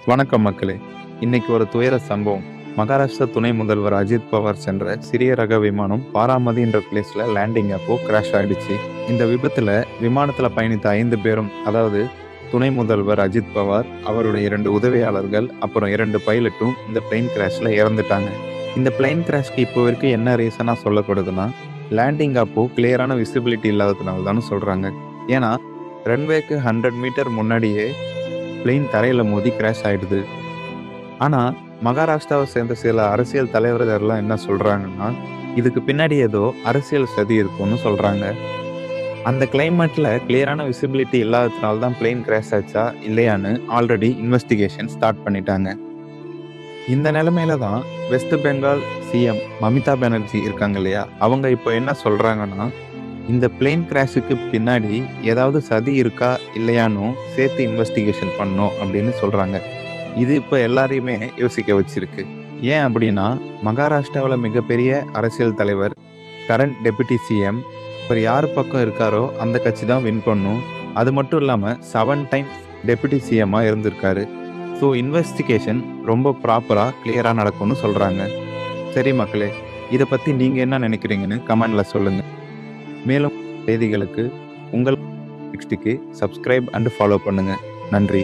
வணக்கம் மக்களே. இன்னைக்கு ஒரு துயர சம்பவம். மகாராஷ்டிரா துணை முதல்வர் அஜித் பவார் சென்ற சிறிய ரக விமானம் பாராமதி என்ற பிளேஸ்ல லேண்டிங் அப்போ கிராஷ் ஆயிடுச்சு. இந்த விபத்துல விமானத்துல பயணித்த 5 பேரும், அதாவது துணை முதல்வர் அஜித் பவார், அவருடைய 2 உதவியாளர்கள், அப்புறம் 2 பைலட்டும் இந்த பிளேன் கிராஷ்ல இறந்துட்டாங்க. இந்த பிளேன் கிராஷ்க்கு இப்போ வரைக்கும் என்ன ரீசனா சொல்லப்படுதுன்னா, லேண்டிங் அப்போ கிளியரான விசிபிலிட்டி இல்லாததுனால தான் சொல்றாங்க. ஏன்னா ரன்வேக்கு 100 மீட்டர் முன்னாடியே பிளேன் தரையில மோதி கிராஷ் ஆயிடுது. ஆனா மகாராஷ்டிராவை சேர்ந்த சில அரசியல் தலைவர்கள்லாம் என்ன சொல்றாங்கன்னா, இதுக்கு பின்னாடி ஏதோ அரசியல் சதி இருக்கும்னு சொல்றாங்க. அந்த கிளைமேட்ல கிளியரான விசிபிலிட்டி இல்லாததுனால தான் பிளேன் கிராஷ் ஆச்சா இல்லையான்னு ஆல்ரெடி இன்வெஸ்டிகேஷன் ஸ்டார்ட் பண்ணிட்டாங்க. இந்த நிலைமையில தான் வெஸ்ட் பெங்கால் சிஎம் மமிதா பானர்ஜி இருக்காங்க இல்லையா, அவங்க இப்போ என்ன சொல்றாங்கன்னா, இந்த பிளேன் கிராஷுக்கு பின்னாடி ஏதாவது சதி இருக்கா இல்லையானும் சேர்த்து இன்வெஸ்டிகேஷன் பண்ணோம் அப்படின்னு சொல்றாங்க. இது இப்போ எல்லாரையுமே யோசிக்க வச்சிருக்கு. ஏன் அப்படின்னா, மகாராஷ்டிராவில் மிகப்பெரிய அரசியல் தலைவர், கரண்ட் டெபுட்டி சிஎம், இவர் யார் பக்கம் இருக்காரோ அந்த கட்சி தான் வின் பண்ணும். அது மட்டும் இல்லாமல் 7 டைம்ஸ் டெபுட்டி சிஎம்மாக இருந்திருக்காரு. ஸோ இன்வெஸ்டிகேஷன் ரொம்ப ப்ராப்பராக கிளியராக நடக்கும்னு சொல்கிறாங்க. சரி மக்களே, இதை பற்றி நீங்கள் என்ன நினைக்கிறீங்கன்னு கமெண்டில் சொல்லுங்கள். மேலும் செய்திகளுக்கு உங்கள் 60க்கு சப்ஸ்கிரைப் அண்ட் ஃபாலோ பண்ணுங்கள். நன்றி.